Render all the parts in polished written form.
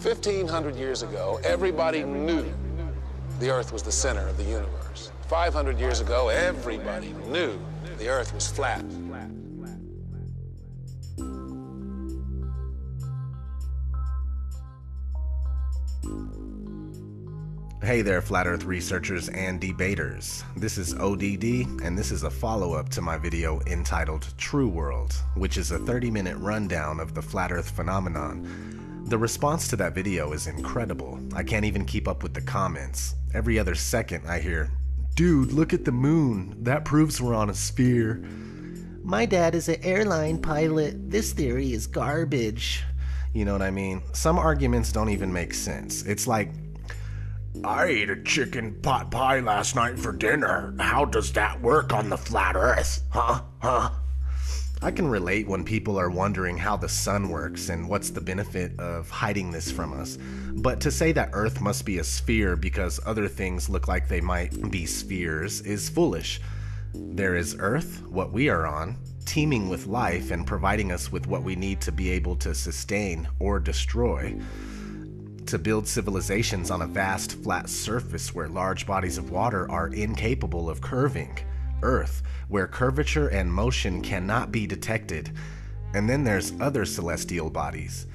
1,500 years ago, everybody knew the Earth was the center of the universe. 500 years ago, everybody knew the Earth was flat. Hey there, Flat Earth researchers and debaters. This is ODD, and this is a follow-up to my video entitled True World, which is a 30-minute rundown of the Flat Earth phenomenon. The response to that video is incredible. I can't even keep up with the comments. Every other second I hear, "Dude, look at the moon. That proves we're on a sphere." "My dad is an airline pilot. This theory is garbage." You know what I mean? Some arguments don't even make sense. It's like, "I ate a chicken pot pie last night for dinner. How does that work on the flat earth? Huh? I can relate when people are wondering how the sun works and what's the benefit of hiding this from us. But to say that Earth must be a sphere because other things look like they might be spheres is foolish. There is Earth, what we are on, teeming with life and providing us with what we need to be able to sustain or destroy. To build civilizations on a vast, flat surface where large bodies of water are incapable of curving. Earth, where curvature and motion cannot be detected. And then there's other celestial bodies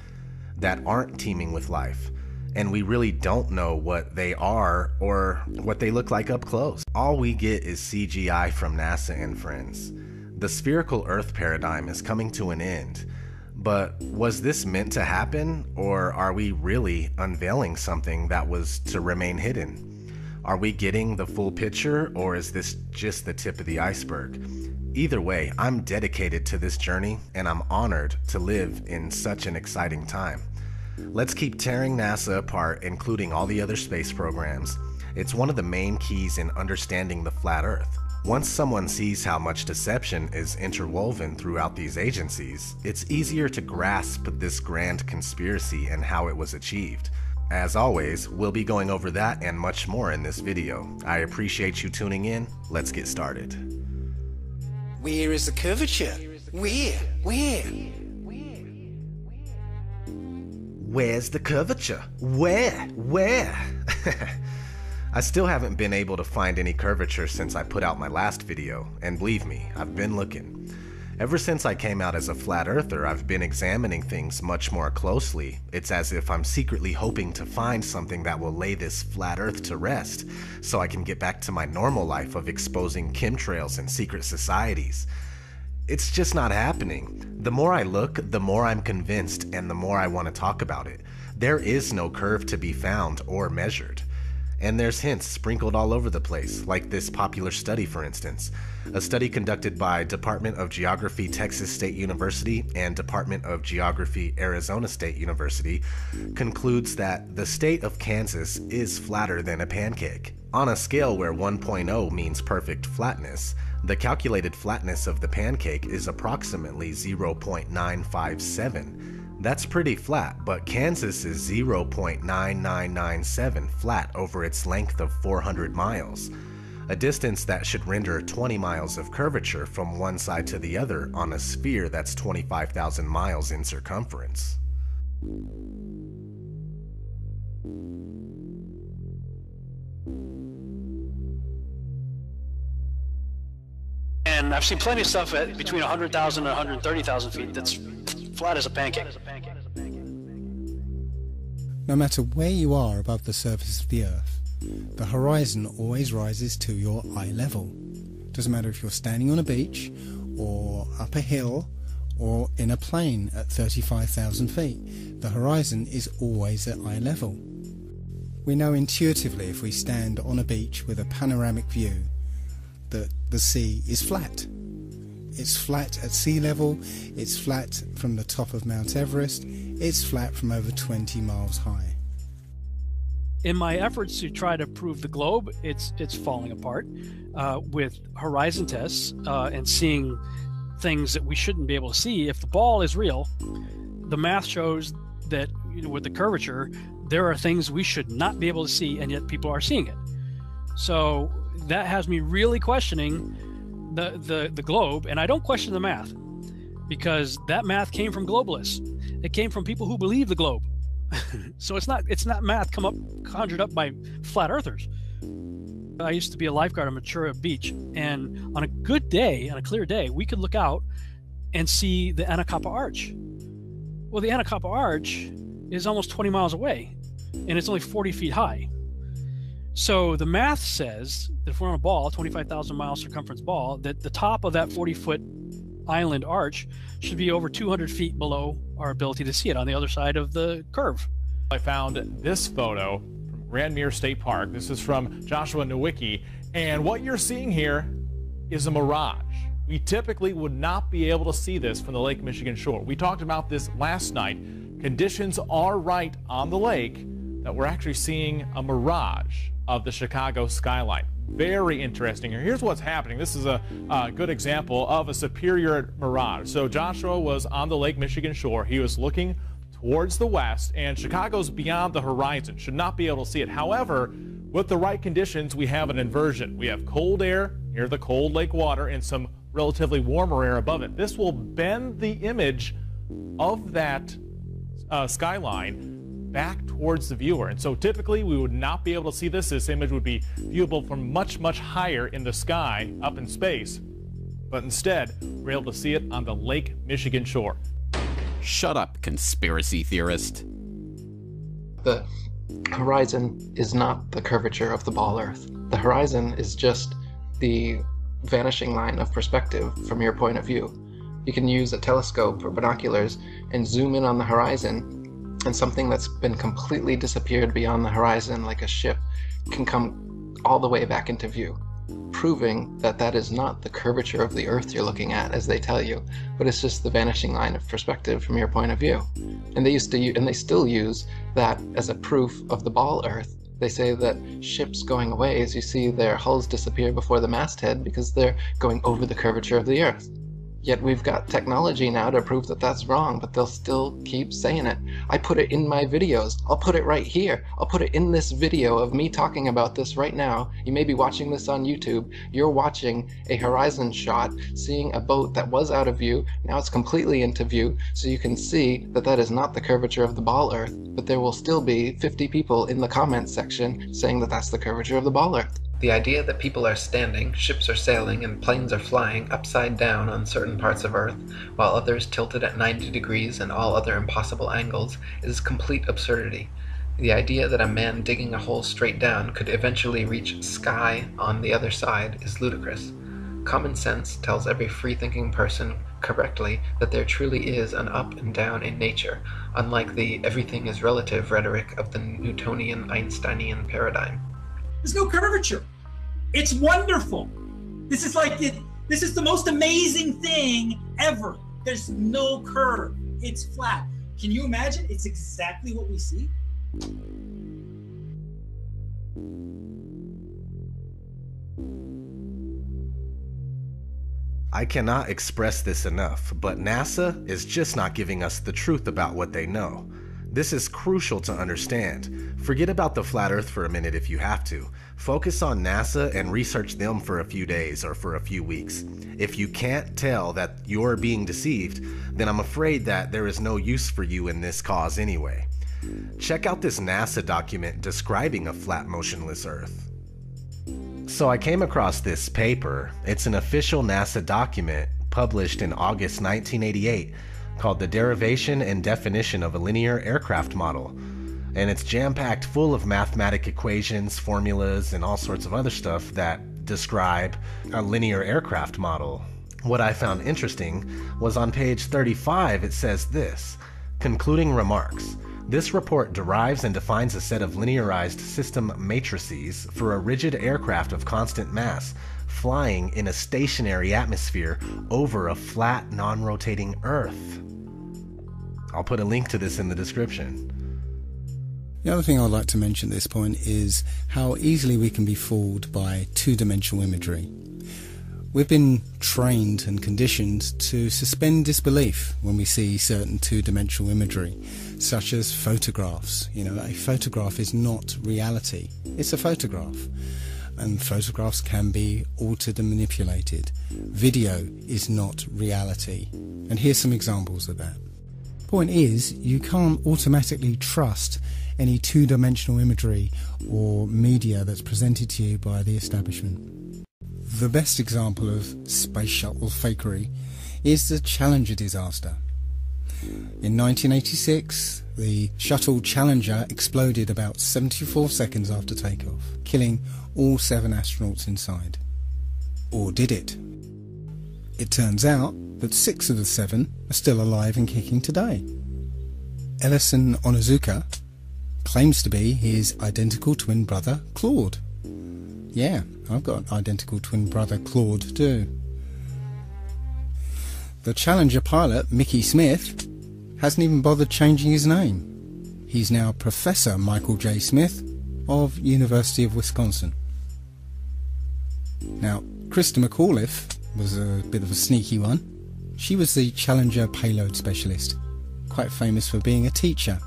that aren't teeming with life, and we really don't know what they are or what they look like up close. All we get is CGI from NASA and friends. The spherical Earth paradigm is coming to an end. But was this meant to happen, or are we really unveiling something that was to remain hidden? Are we getting the full picture, or is this just the tip of the iceberg? Either way, I'm dedicated to this journey, and I'm honored to live in such an exciting time. Let's keep tearing NASA apart, including all the other space programs. It's one of the main keys in understanding the flat Earth. Once someone sees how much deception is interwoven throughout these agencies, it's easier to grasp this grand conspiracy and how it was achieved. As always, we'll be going over that and much more in this video. I appreciate you tuning in. Let's get started. Where is the curvature? Where? Where's the curvature? Where? I still haven't been able to find any curvature since I put out my last video, and believe me, I've been looking. Ever since I came out as a flat earther, I've been examining things much more closely. It's as if I'm secretly hoping to find something that will lay this flat earth to rest, so I can get back to my normal life of exposing chemtrails and secret societies. It's just not happening. The more I look, the more I'm convinced, and the more I want to talk about it. There is no curve to be found or measured. And there's hints sprinkled all over the place, like this popular study, for instance. A study conducted by Department of Geography, Texas State University, and Department of Geography, Arizona State University, concludes that the state of Kansas is flatter than a pancake. On a scale where 1.0 means perfect flatness, the calculated flatness of the pancake is approximately 0.957. That's pretty flat, but Kansas is 0.9997 flat over its length of 400 miles, a distance that should render 20 miles of curvature from one side to the other on a sphere that's 25,000 miles in circumference. And I've seen plenty of stuff at between 100,000 and 130,000 feet that's flat as a pancake. No matter where you are above the surface of the Earth, the horizon always rises to your eye level. Doesn't matter if you're standing on a beach, or up a hill, or in a plane at 35,000 feet, the horizon is always at eye level. We know intuitively if we stand on a beach with a panoramic view that the sea is flat. It's flat at sea level, it's flat from the top of Mount Everest, it's flat from over 20 miles high. In my efforts to try to prove the globe, it's falling apart with horizon tests and seeing things that we shouldn't be able to see. If the ball is real, the math shows that, you know, with the curvature, there are things we should not be able to see, and yet people are seeing it. So that has me really questioning the globe, and I don't question the math, because that math came from globalists. It came from people who believe the globe. So it's not math conjured up by flat earthers. I used to be a lifeguard on Ventura Beach, and on a good day, on a clear day, we could look out and see the Anacapa Arch. Well, the Anacapa Arch is almost 20 miles away, and it's only 40 feet high. So the math says that if we're on a ball, 25,000 mile circumference ball, that the top of that 40-foot island arch should be over 200 feet below our ability to see it on the other side of the curve. I found this photo from Grand Mere State Park. This is from Joshua Nowicki, and what you're seeing here is a mirage. We typically would not be able to see this from the Lake Michigan shore. We talked about this last night. Conditions are right on the lake that we're actually seeing a mirage of the Chicago skyline. Very interesting. Here's what's happening. This is a good example of a superior mirage. So Joshua was on the Lake Michigan shore. He was looking towards the west, and Chicago's beyond the horizon. Should not be able to see it. However, with the right conditions, we have an inversion. We have cold air near the cold lake water and some relatively warmer air above it. This will bend the image of that skyline back towards the viewer. And so typically we would not be able to see this. This image would be viewable from much, much higher in the sky, up in space. But instead, we're able to see it on the Lake Michigan shore. Shut up, conspiracy theorist. The horizon is not the curvature of the ball Earth. The horizon is just the vanishing line of perspective from your point of view. You can use a telescope or binoculars and zoom in on the horizon, and something that's been completely disappeared beyond the horizon, like a ship, can come all the way back into view, proving that that is not the curvature of the Earth you're looking at, as they tell you, but it's just the vanishing line of perspective from your point of view. And they still use that as a proof of the ball Earth. They say that ships going away, as you see their hulls disappear before the masthead, because they're going over the curvature of the Earth. Yet we've got technology now to prove that that's wrong, but they'll still keep saying it. I put it in my videos. I'll put it right here. I'll put it in this video of me talking about this right now. You may be watching this on YouTube. You're watching a horizon shot, seeing a boat that was out of view. Now it's completely into view, so you can see that that is not the curvature of the ball Earth, but there will still be 50 people in the comments section saying that that's the curvature of the ball Earth. The idea that people are standing, ships are sailing, and planes are flying upside down on certain parts of Earth, while others tilted at 90 degrees and all other impossible angles, is complete absurdity. The idea that a man digging a hole straight down could eventually reach sky on the other side is ludicrous. Common sense tells every free-thinking person correctly that there truly is an up and down in nature, unlike the everything is relative rhetoric of the Newtonian Einsteinian paradigm. There's no curvature. It's wonderful. This is like it. This is the most amazing thing ever. There's no curve. It's flat. Can you imagine? It's exactly what we see. I cannot express this enough, but NASA is just not giving us the truth about what they know. This is crucial to understand. Forget about the flat Earth for a minute if you have to. Focus on NASA and research them for a few days or for a few weeks. If you can't tell that you're being deceived, then I'm afraid that there is no use for you in this cause anyway. Check out this NASA document describing a flat, motionless Earth. So I came across this paper. It's an official NASA document published in August 1988 called The Derivation and Definition of a Linear Aircraft Model. And it's jam-packed full of mathematic equations, formulas, and all sorts of other stuff that describe a linear aircraft model. What I found interesting was on page 35 it says this: concluding remarks. This report derives and defines a set of linearized system matrices for a rigid aircraft of constant mass flying in a stationary atmosphere over a flat, non-rotating Earth. I'll put a link to this in the description. The other thing I'd like to mention at this point is how easily we can be fooled by two-dimensional imagery. We've been trained and conditioned to suspend disbelief when we see certain two-dimensional imagery, such as photographs. You know, a photograph is not reality. It's a photograph. And photographs can be altered and manipulated. Video is not reality. And here's some examples of that. point is, you can't automatically trust any two-dimensional imagery or media that's presented to you by the establishment. The best example of space shuttle fakery is the Challenger disaster. In 1986, the shuttle Challenger exploded about 74 seconds after takeoff, killing all 7 astronauts inside. Or did it? It turns out that 6 of the 7 are still alive and kicking today. Ellison Onizuka claims to be his identical twin brother Claude. Yeah, I've got an identical twin brother Claude too. The Challenger pilot Mickey Smith hasn't even bothered changing his name. He's now Professor Michael J. Smith of University of Wisconsin. Now, Krista McAuliffe was a bit of a sneaky one. She was the Challenger payload specialist, quite famous for being a teacher.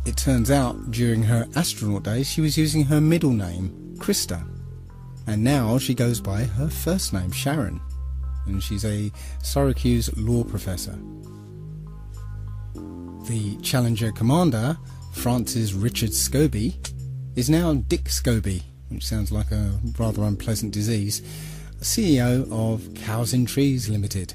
It turns out during her astronaut days she was using her middle name, Krista, and now she goes by her first name, Sharon, and she's a Syracuse law professor. The Challenger commander, Francis Richard Scobie, is now Dick Scobie, which sounds like a rather unpleasant disease, CEO of Cows in Trees Limited.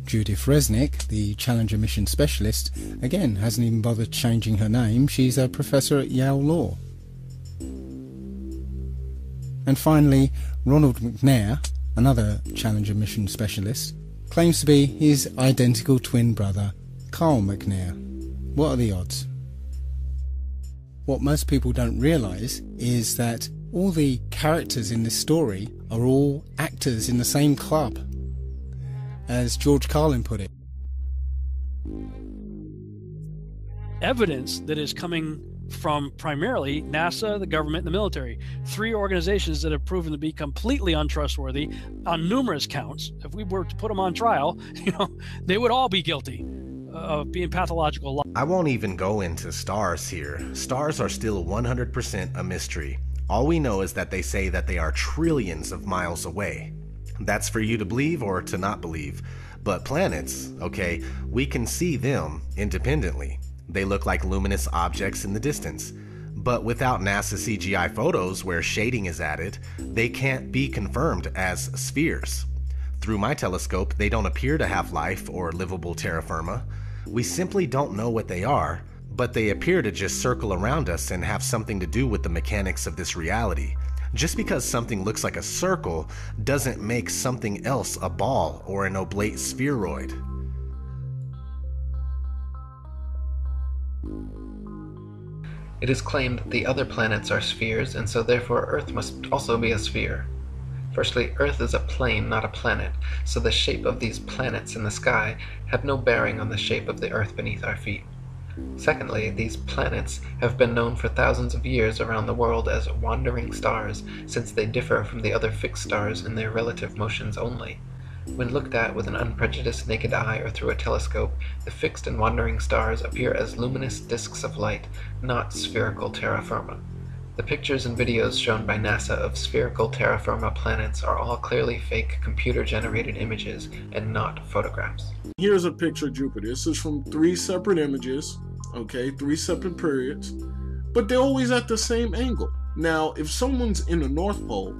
Judith Resnick, the Challenger mission specialist, again hasn't even bothered changing her name. She's a professor at Yale Law. And finally, Ronald McNair, another Challenger mission specialist, claims to be his identical twin brother, Carl McNair. What are the odds? What most people don't realise is that all the characters in this story are all actors in the same club, as George Carlin put it. Evidence that is coming from primarily NASA, the government, and the military. 3 organizations that have proven to be completely untrustworthy on numerous counts. If we were to put them on trial, they would all be guilty of being pathological liars. I won't even go into stars here. Stars are still 100% a mystery. All we know is that they say that they are trillions of miles away. That's for you to believe or to not believe. But planets, okay, we can see them independently. They look like luminous objects in the distance. But without NASA CGI photos where shading is added, they can't be confirmed as spheres. Through my telescope, they don't appear to have life or livable terra firma. We simply don't know what they are, but they appear to just circle around us and have something to do with the mechanics of this reality. Just because something looks like a circle doesn't make something else a ball or an oblate spheroid. It is claimed the other planets are spheres, and so therefore Earth must also be a sphere. Firstly, Earth is a plane, not a planet, so the shape of these planets in the sky have no bearing on the shape of the Earth beneath our feet. Secondly, these planets have been known for thousands of years around the world as wandering stars, since they differ from the other fixed stars in their relative motions only. When looked at with an unprejudiced naked eye or through a telescope, the fixed and wandering stars appear as luminous disks of light, not spherical terra firma. The pictures and videos shown by NASA of spherical terra firma planets are all clearly fake computer-generated images and not photographs. Here's a picture of Jupiter. This is from 3 separate images, okay, 3 separate periods, but they're always at the same angle. Now, if someone's in the North Pole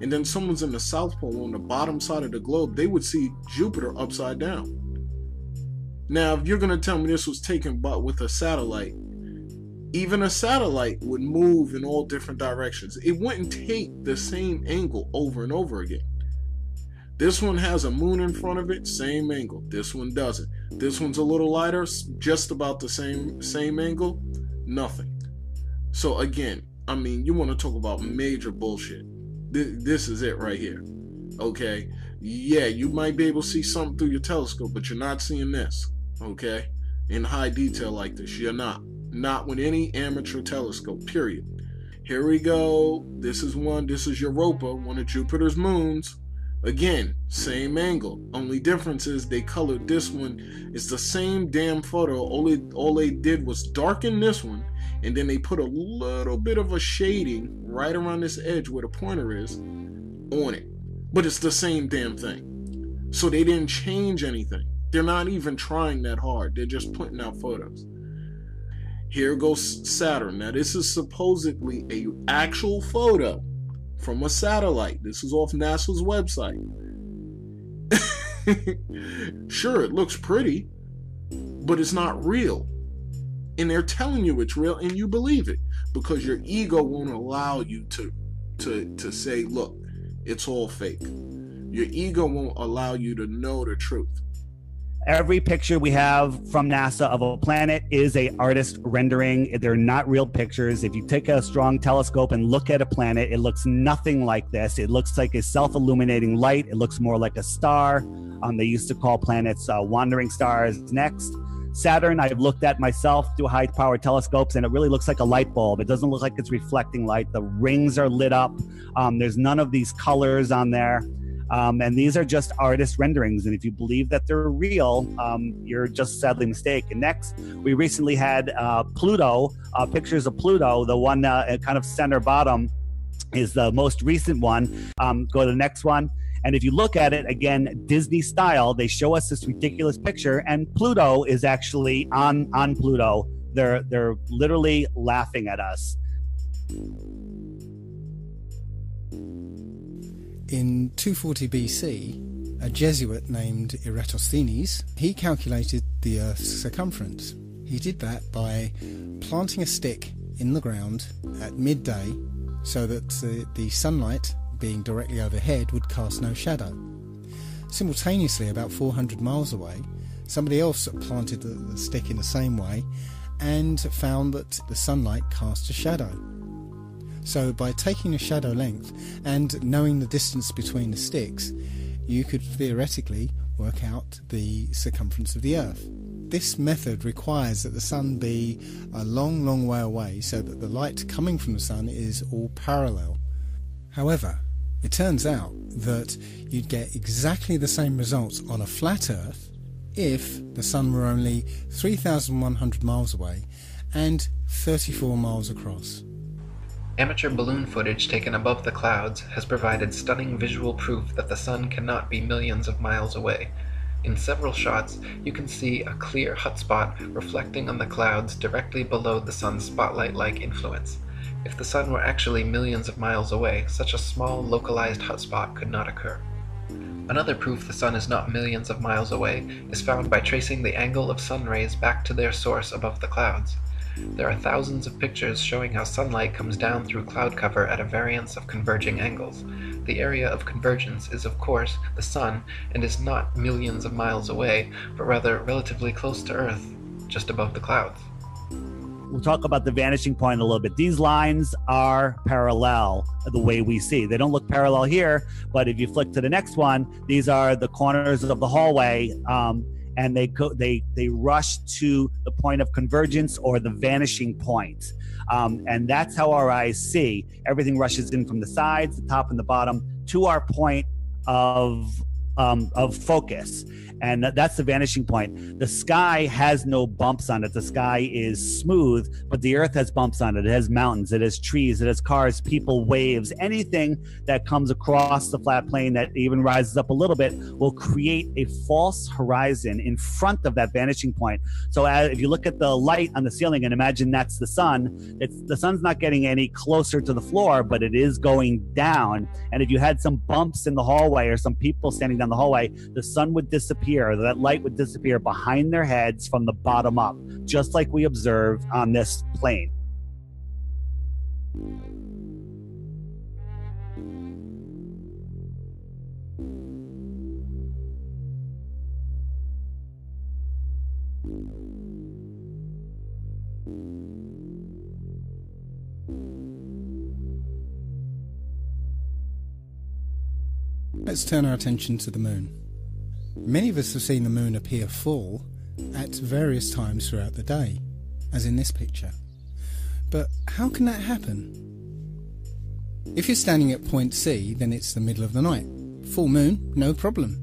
and then someone's in the South Pole on the bottom side of the globe, they would see Jupiter upside down. Now, if you're going to tell me this was taken with a satellite, even a satellite would move in all different directions. It wouldn't take the same angle over and over again. This one has a moon in front of it, same angle. This one doesn't. This one's a little lighter, just about the same angle, nothing. So again, I mean, you want to talk about major bullshit. This is it right here. Okay? Yeah, you might be able to see something through your telescope, but you're not seeing this. Okay? In high detail like this, you're not. Not with any amateur telescope, period. Here we go. This is one. This is Europa, one of Jupiter's moons. Again, same angle. Only difference is they colored this one. It's the same damn photo. All they did was darken this one, and then they put a little bit of a shading right around this edge where the pointer is on it. But it's the same damn thing. So they didn't change anything. They're not even trying that hard. They're just putting out photos. Here goes Saturn. Now, this is supposedly a actual photo from a satellite. This is off NASA's website. Sure, it looks pretty, but it's not real. And they're telling you it's real, and you believe it because your ego won't allow you to say, look, it's all fake. Your ego won't allow you to know the truth. Every picture we have from NASA of a planet is an artist rendering. They're not real pictures. If you take a strong telescope and look at a planet, it looks nothing like this. It looks like a self-illuminating light. It looks more like a star. They used to call planets wandering stars. Next, Saturn, I've looked at myself through high-powered telescopes, and it really looks like a light bulb. It doesn't look like it's reflecting light. The rings are lit up. There's none of these colors on there. And these are just artist renderings. And if you believe that they're real, you're just sadly mistaken. Next, we recently had Pluto, pictures of Pluto. The one kind of center bottom is the most recent one. Go to the next one. And if you look at it, again, Disney style, they show us this ridiculous picture, and Pluto is actually on Pluto. They're literally laughing at us. In 240 BC, a Jesuit named Eratosthenes, he calculated the Earth's circumference. He did that by planting a stick in the ground at midday so that the sunlight, being directly overhead, would cast no shadow. Simultaneously, about 400 miles away, somebody else planted the stick in the same way and found that the sunlight cast a shadow. So by taking a shadow length and knowing the distance between the sticks, you could theoretically work out the circumference of the Earth. This method requires that the sun be a long, long way away so that the light coming from the sun is all parallel. However, it turns out that you'd get exactly the same results on a flat Earth if the sun were only 3,100 miles away and 34 miles across. Amateur balloon footage taken above the clouds has provided stunning visual proof that the sun cannot be millions of miles away. In several shots, you can see a clear hotspot reflecting on the clouds directly below the sun's spotlight-like influence. If the sun were actually millions of miles away, such a small localized hotspot could not occur. Another proof the sun is not millions of miles away is found by tracing the angle of sun rays back to their source above the clouds. There are thousands of pictures showing how sunlight comes down through cloud cover at a variance of converging angles. The area of convergence is, of course, the sun, and is not millions of miles away, but rather relatively close to Earth, just above the clouds. We'll talk about the vanishing point a little bit. These lines are parallel the way we see. They don't look parallel here, but if you flick to the next one, these are the corners of the hallway, and they rush to the point of convergence or the vanishing point. And that's how our eyes see. Everything rushes in from the sides, the top and the bottom, to our point of focus. And that's the vanishing point. The sky has no bumps on it. The sky is smooth, but the Earth has bumps on it. It has mountains, it has trees, it has cars, people, waves. Anything that comes across the flat plane that even rises up a little bit will create a false horizon in front of that vanishing point. So if you look at the light on the ceiling and imagine that's the sun, the sun's not getting any closer to the floor, but it is going down. And if you had some bumps in the hallway or some people standing down the hallway, the sun would disappear. That light would disappear behind their heads from the bottom up, just like we observe on this plane. Let's turn our attention to the moon. Many of us have seen the moon appear full at various times throughout the day, as in this picture. But how can that happen? If you're standing at point C, then it's the middle of the night. Full moon, no problem.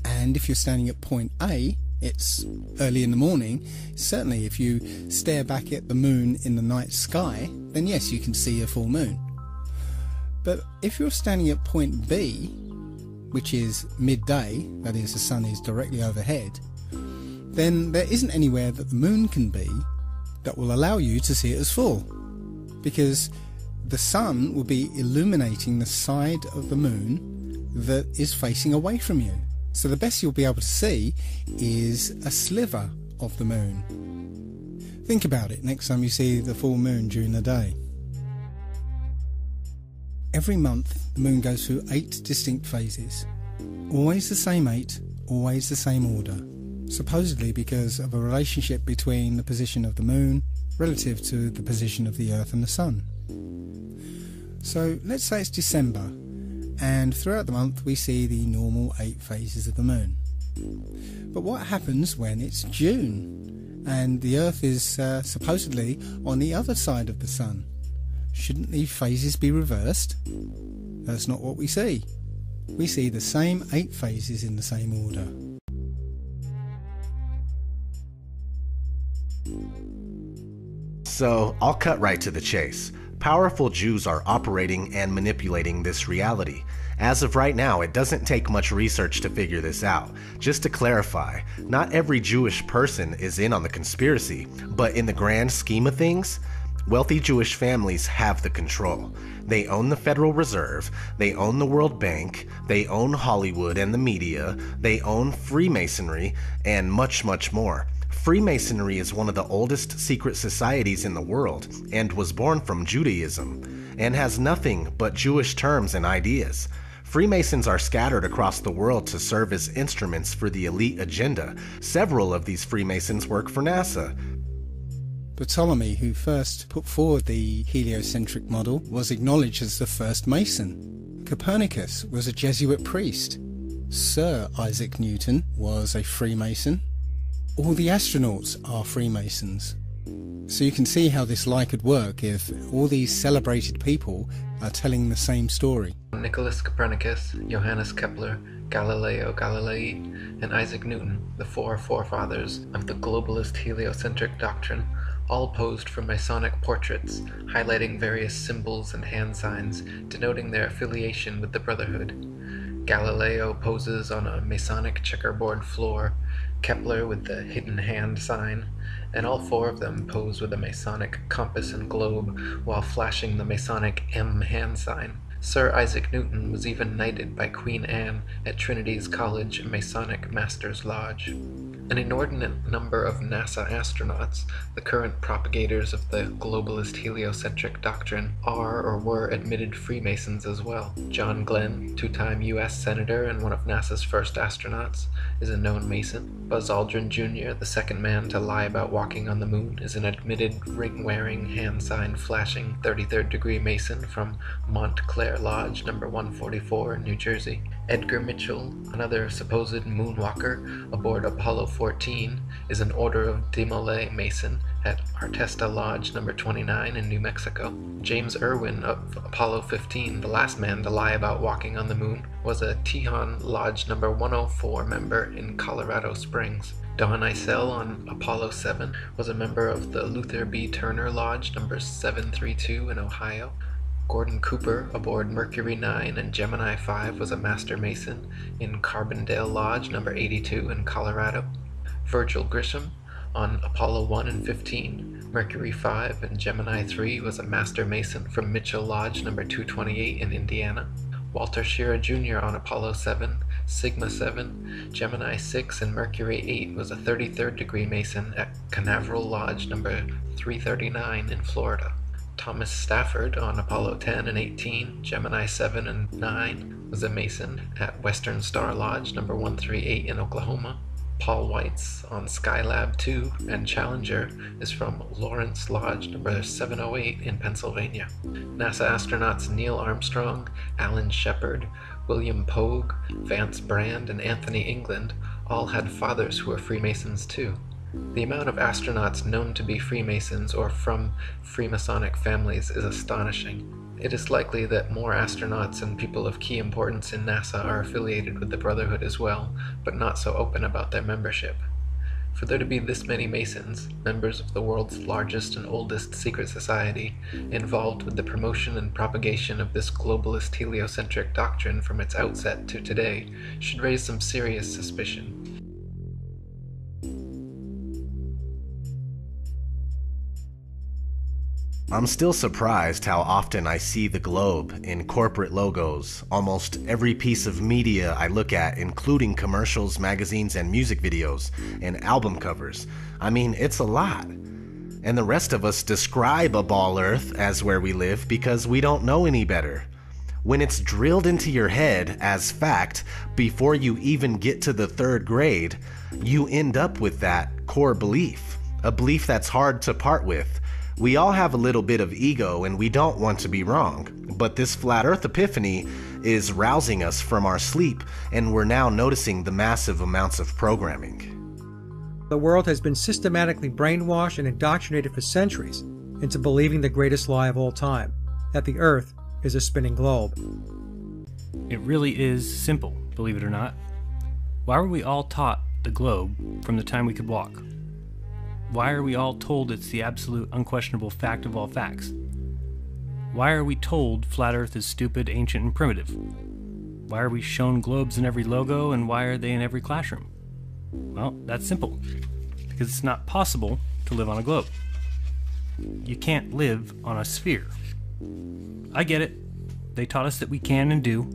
And if you're standing at point A, it's early in the morning. Certainly if you stare back at the moon in the night sky, then yes, you can see a full moon. But if you're standing at point B, which is midday, that is, the sun is directly overhead, then there isn't anywhere that the moon can be that will allow you to see it as full, because the sun will be illuminating the side of the moon that is facing away from you. So the best you'll be able to see is a sliver of the moon. Think about it next time you see the full moon during the day. Every month the moon goes through 8 distinct phases. Always the same 8, always the same order. Supposedly because of a relationship between the position of the moon relative to the position of the Earth and the Sun. So let's say it's December, and throughout the month we see the normal 8 phases of the moon. But what happens when it's June and the Earth is supposedly on the other side of the Sun? Shouldn't these phases be reversed? That's not what we see. We see the same 8 phases in the same order. So, I'll cut right to the chase. Powerful Jews are operating and manipulating this reality. As of right now, it doesn't take much research to figure this out. Just to clarify, not every Jewish person is in on the conspiracy, but in the grand scheme of things, wealthy Jewish families have the control. They own the Federal Reserve, they own the World Bank, they own Hollywood and the media, they own Freemasonry, and much, much more. Freemasonry is one of the oldest secret societies in the world and was born from Judaism and has nothing but Jewish terms and ideas. Freemasons are scattered across the world to serve as instruments for the elite agenda. Several of these Freemasons work for NASA. Ptolemy, who first put forward the heliocentric model, was acknowledged as the first Mason. Copernicus was a Jesuit priest. Sir Isaac Newton was a Freemason. All the astronauts are Freemasons. So you can see how this lie could work if all these celebrated people are telling the same story. Nicholas Copernicus, Johannes Kepler, Galileo Galilei, and Isaac Newton, the 4 forefathers of the globalist heliocentric doctrine, all posed for Masonic portraits, highlighting various symbols and hand signs denoting their affiliation with the Brotherhood. Galileo poses on a Masonic checkerboard floor, Kepler with the hidden hand sign, and all 4 of them pose with a Masonic compass and globe while flashing the Masonic M hand sign. Sir Isaac Newton was even knighted by Queen Anne at Trinity's College Masonic Master's Lodge. An inordinate number of NASA astronauts, the current propagators of the globalist heliocentric doctrine, are or were admitted Freemasons as well. John Glenn, 2-time U.S. Senator and one of NASA's first astronauts, is a known Mason. Buzz Aldrin Jr., the second man to lie about walking on the moon, is an admitted ring-wearing, hand-sign-flashing 33rd degree Mason from Montclair Lodge, number 144 in New Jersey. Edgar Mitchell, another supposed moonwalker aboard Apollo 14, is an Order of Demolay Mason at Artesta Lodge number 29 in New Mexico. James Irwin of Apollo 15, the last man to lie about walking on the moon, was a Tejon Lodge number 104 member in Colorado Springs. Don Eisel on Apollo 7 was a member of the Luther B. Turner Lodge number 732 in Ohio. Gordon Cooper aboard Mercury 9 and Gemini 5 was a Master Mason in Carbondale Lodge number 82 in Colorado. Virgil Grisham on Apollo 1 and 15, Mercury 5 and Gemini 3 was a Master Mason from Mitchell Lodge number 228 in Indiana. Walter Schirra Jr. on Apollo 7, Sigma 7, Gemini 6 and Mercury 8 was a 33rd degree Mason at Canaveral Lodge number 339 in Florida. Thomas Stafford on Apollo 10 and 18, Gemini 7 and 9 was a Mason at Western Star Lodge number 138 in Oklahoma. Paul Weitz on Skylab 2 and Challenger is from Lawrence Lodge number 708 in Pennsylvania. NASA astronauts Neil Armstrong, Alan Shepard, William Pogue, Vance Brand, and Anthony England all had fathers who were Freemasons too. The amount of astronauts known to be Freemasons or from Freemasonic families is astonishing. It is likely that more astronauts and people of key importance in NASA are affiliated with the Brotherhood as well, but not so open about their membership. For there to be this many Masons, members of the world's largest and oldest secret society, involved with the promotion and propagation of this globalist heliocentric doctrine from its outset to today, should raise some serious suspicion. I'm still surprised how often I see the globe in corporate logos, almost every piece of media I look at, including commercials, magazines, and music videos, and album covers. I mean, it's a lot. And the rest of us describe a ball Earth as where we live because we don't know any better. When it's drilled into your head as fact before you even get to the 3rd grade, you end up with that core belief, a belief that's hard to part with. We all have a little bit of ego and we don't want to be wrong, but this flat Earth epiphany is rousing us from our sleep, and we're now noticing the massive amounts of programming. The world has been systematically brainwashed and indoctrinated for centuries into believing the greatest lie of all time, that the Earth is a spinning globe. It really is simple, believe it or not. Why were we all taught the globe from the time we could walk? Why are we all told it's the absolute unquestionable fact of all facts? Why are we told flat Earth is stupid, ancient, and primitive? Why are we shown globes in every logo, and why are they in every classroom? Well, that's simple. Because it's not possible to live on a globe. You can't live on a sphere. I get it. They taught us that we can and do,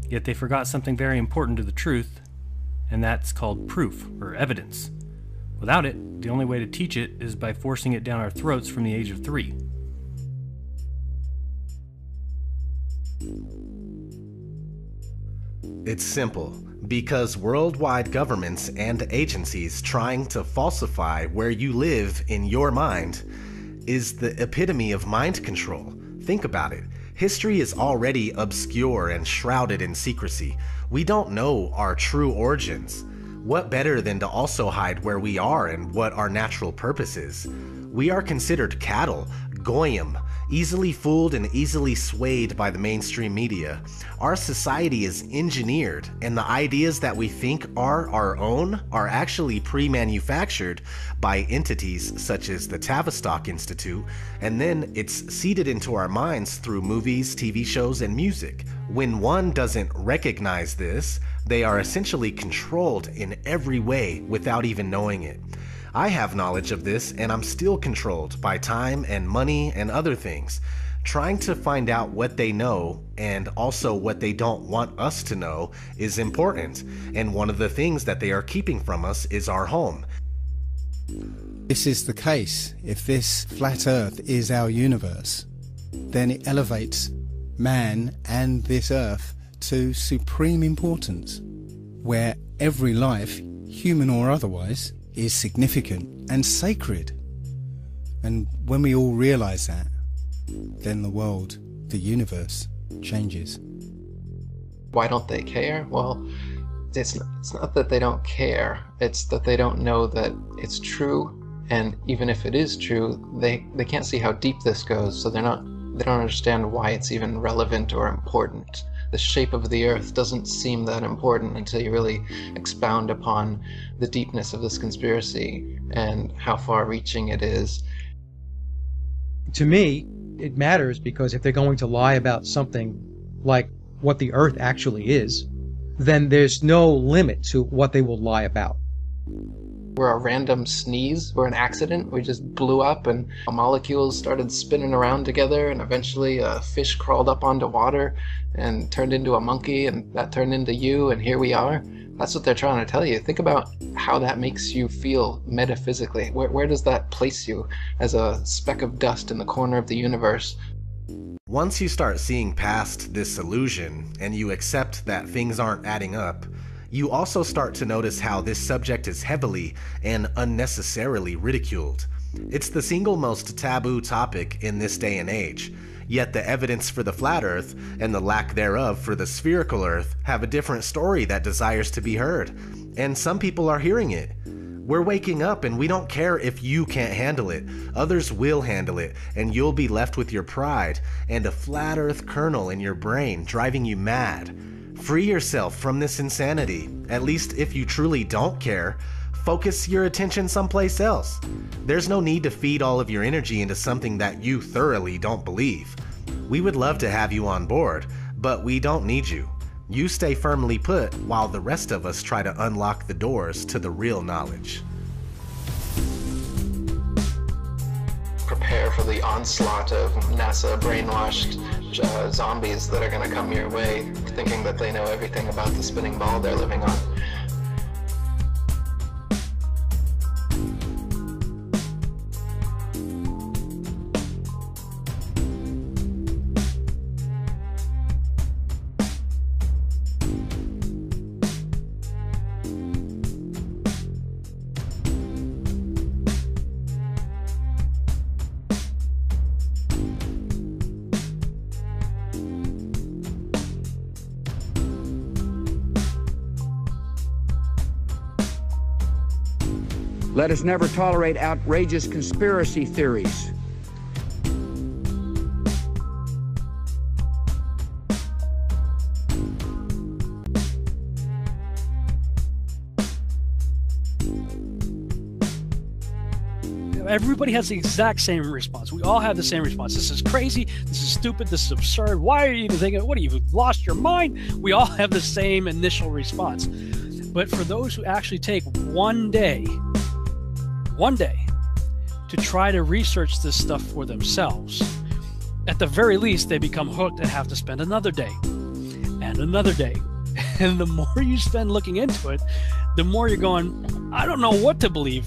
yet they forgot something very important to the truth, and that's called proof, or evidence. Without it, the only way to teach it is by forcing it down our throats from the age of 3. It's simple. Because worldwide governments and agencies trying to falsify where you live in your mind is the epitome of mind control. Think about it. History is already obscure and shrouded in secrecy. We don't know our true origins. What better than to also hide where we are and what our natural purpose is? We are considered cattle, goyim, easily fooled and easily swayed by the mainstream media. Our society is engineered, and the ideas that we think are our own are actually pre-manufactured by entities such as the Tavistock Institute, and then it's seeded into our minds through movies, TV shows, and music. When one doesn't recognize this, they are essentially controlled in every way without even knowing it. I have knowledge of this, and I'm still controlled by time and money and other things. Trying to find out what they know and also what they don't want us to know is important, and one of the things that they are keeping from us is our home. This is the case. If this flat Earth is our universe, then it elevates man and this Earth to supreme importance, where every life, human or otherwise, is significant and sacred. And when we all realize that, then the world, the universe, changes. Why don't they care? Well, it's not that they don't care, it's that they don't know that it's true, and even if it is true, they can't see how deep this goes, so they don't understand why it's even relevant or important. The shape of the Earth doesn't seem that important until you really expound upon the deepness of this conspiracy and how far-reaching it is. To me, it matters because if they're going to lie about something like what the Earth actually is, then there's no limit to what they will lie about. We're a random sneeze, we're an accident, we just blew up and molecules started spinning around together, and eventually a fish crawled up onto water and turned into a monkey, and that turned into you, and here we are. That's what they're trying to tell you. Think about how that makes you feel metaphysically. Where does that place you as a speck of dust in the corner of the universe? Once you start seeing past this illusion and you accept that things aren't adding up, you also start to notice how this subject is heavily and unnecessarily ridiculed. It's the single most taboo topic in this day and age, yet the evidence for the flat Earth and the lack thereof for the spherical Earth have a different story that desires to be heard, and some people are hearing it. We're waking up and we don't care if you can't handle it. Others will handle it, and you'll be left with your pride and a flat Earth kernel in your brain driving you mad. Free yourself from this insanity, at least if you truly don't care. Focus your attention someplace else. There's no need to feed all of your energy into something that you thoroughly don't believe. We would love to have you on board, but we don't need you. You stay firmly put while the rest of us try to unlock the doors to the real knowledge. prepare for the onslaught of NASA brainwashed zombies that are going to come your way, thinking that they know everything about the spinning ball they're living on. Let us never tolerate outrageous conspiracy theories. Everybody has the exact same response. We all have the same response. This is crazy. This is stupid. This is absurd. Why are you even thinking? What, have you lost your mind? We all have the same initial response. But for those who actually take one day to try to research this stuff for themselves, at the very least, they become hooked and have to spend another day and another day. And the more you spend looking into it, the more you're going, I don't know what to believe.